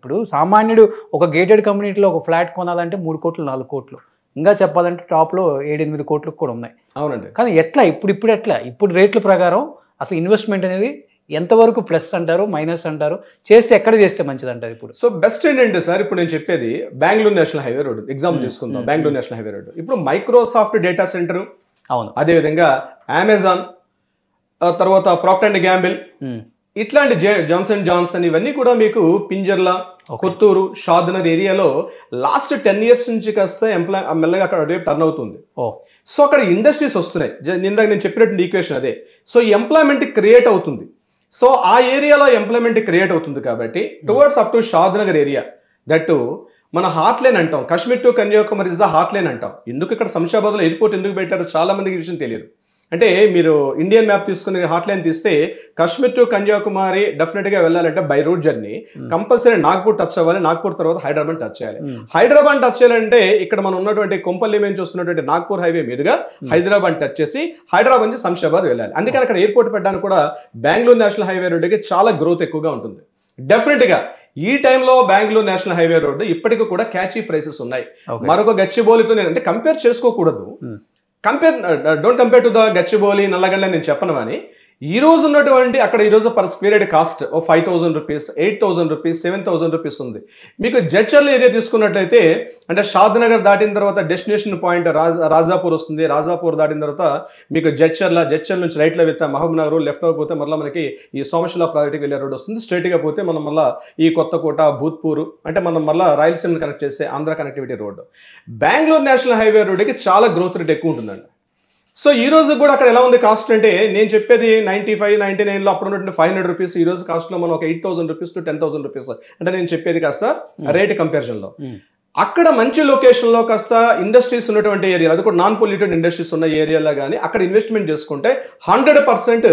ఇప్పుడు సామాన్యుడు ఒక గేటెడ్ కమ్యూనిటీలో ఒక ఫ్లాట్ కొనాలంటే 3 కోట్లు 4 కోట్లు, ఇంకా చెప్పాలంటే టాప్లో 7-8 కోట్లకు కూడా ఉన్నాయి. అవునండి. కానీ ఎట్లా ఇప్పుడు ఎట్లా ఇప్పుడు రేట్ల ప్రకారం అసలు ఇన్వెస్ట్మెంట్ అనేది ఎంతవరకు ప్లస్ అంటారు, మైనస్ అంటారు, చేస్తే ఎక్కడ చేస్తే మంచిది అంటారు ఇప్పుడు? సో బెస్ట్ ఏంటంటే సార్, ఇప్పుడు నేను చెప్పేది Bengaluru national highway road example తీసుకుందాం. బెంగళూరు నేషనల్ హైవే రోడ్ ఇప్పుడు మైక్రోసాఫ్ట్ డేటా సెంటర్, అవును, అదేవిధంగా అమెజాన్, తర్వాత ప్రాక్టర్ అండ్ గ్యాంబుల్, ఇట్లాంటి జాన్సన్ జాన్సన్ ఇవన్నీ కూడా మీకు పింజర్ల, కొత్తూరు, షాద్నగర్ ఏరియాలో లాస్ట్ 10 years నుంచి కాస్త మెల్లగా అక్కడ అటువైపు టర్న్ అవుతుంది. సో అక్కడ ఇండస్ట్రీస్ వస్తున్నాయి. ఇందాక నేను చెప్పినటువంటి ఈక్వేషన్ అదే. సో ఎంప్లాయ్మెంట్ క్రియేట్ అవుతుంది. సో ఆ ఏరియాలో ఎంప్లాయ్మెంట్ క్రియేట్ అవుతుంది కాబట్టి towards up to Shadnagar area, that మన హార్ట్ లైన్ అంటాం. Kashmir to Kanyakumari is the heart line అంటాం. ఎందుకు ఇక్కడ శంషాబాద్లో ఎయిర్పోర్ట్ ఎందుకు పెట్టారో చాలా మందికి విషయం తెలియదు. అంటే మీరు ఇండియన్ మ్యాప్ తీసుకుని హాట్ లైన్ తీస్తే కాశ్మీర్ టు కన్యాకుమారి డెఫినెట్గా వెళ్ళాలంటే by road journey compulsory Nagpur touch అవ్వాలి, నాగ్పూర్ తర్వాత హైదరాబాద్ టచ్ చేయాలి. హైదరాబాద్ టచ్ చేయాలంటే ఇక్కడ మనం ఉన్నటువంటి కొంపల్లి మేము చూస్తున్నటువంటి నాగ్పూర్ హైవే మీదుగా హైదరాబాద్ టచ్ చేసి హైదరాబాద్ నుంచి శంషాబాద్ వెళ్ళాలి. అందుకని అక్కడ ఎయిర్పోర్ట్ పెట్టడానికి కూడా బెంగళూరు నేషనల్ హైవే రోడ్డుకి చాలా గ్రోత్ ఎక్కువగా ఉంటుంది. డెఫినెట్గా ఈ టైంలో బెంగళూరు నేషనల్ హైవే రోడ్డు ఇప్పటికీ కూడా క్యాచీ ప్రైసెస్ ఉన్నాయి. మరొక గచ్చిబౌలితో అంటే కంపేర్ చేసుకోకూడదు. Don't compare to the Gachibowli, Nallagandla నేను చెప్పను. కానీ ఈ రోజు ఉన్నటువంటి అక్కడ ఈరోజు per square yard cost 5,000 rupees, 8,000 rupees, 7,000 rupees ఉంది. మీకు జడ్చర్ల ఏరియా తీసుకున్నట్లయితే అంటే షాద్నగర్ దాటిన తర్వాత డెస్టినేషన్ పాయింట్ రాజాపూర్ వస్తుంది. రాజాపూర్ దాటిన తర్వాత మీకు జడ్చర్ల నుంచి రైట్లో వెళ్తే మహబూబ్ నగర్, లెఫ్ట్లో పోతే మళ్ళీ మనకి ఈ సోమశిల ప్రాజెక్ట్కి వెళ్ళే రోడ్ వస్తుంది. స్ట్రైట్గా పోతే మనం మళ్ళీ ఈ కొత్తకోట, భూత్పూర్ అంటే మనం మళ్ళీ రాయలసీమను కనెక్ట్ చేసే Andhra connectivity road. Bengaluru national highway రోడ్డుకి చాలా గ్రోత్ రేట్ ఎక్కువ ఉంటుందండి. సో ఈ రోజు కూడా అక్కడ ఎలా ఉంది కాస్ట్ అంటే నేను చెప్పేది 95, 99లో అప్పుడు ఉన్నటువంటి 500 రూపీస్, ఈ రోజు కాస్ట్లో మనం ఒక 8,000 రూపీస్ టు 10,000 రూపీస్ అంటే నేను చెప్పేది కాస్త రేట్ కంపారిజన్లో. అక్కడ మంచి లొకేషన్లో కాస్త ఇండస్ట్రీస్ ఉన్నటువంటి ఏరియా, అది కూడా నాన్ పొల్యూటెడ్ ఇండస్ట్రీస్ ఉన్న ఏరియాలో కానీ అక్కడ ఇన్వెస్ట్మెంట్ చేసుకుంటే 100%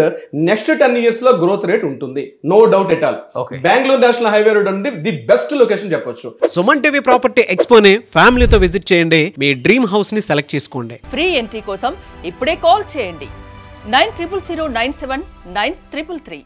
నెక్స్ట్ 10 yearsలో గ్రోత్ రేట్ ఉంటుంది. No doubt at all. Bengaluru national highway road అంటే ది బెస్ట్ లొకేషన్ చెప్పొచ్చు. సుమన్ టీవీ ప్రాపర్టీ ఎక్స్పోని ఫ్యామిలీతో విజిట్ చేయండి. మీ డ్రీమ్ హౌస్ ని సెలెక్ట్ చేసుకోండి. ఫ్రీ ఎంట్రీ కోసం ఇప్పుడే కాల్ చేయండి 9000979333.